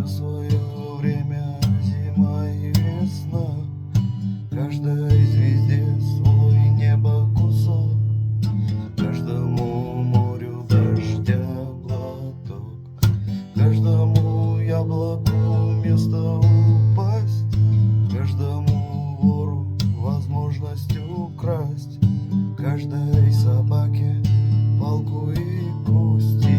каждому свое время, зима и весна. Каждой звезде свой небо кусок, каждому морю дождя глоток, каждому яблоку место упасть, каждому вору возможность украсть, каждой собаке палку и кость.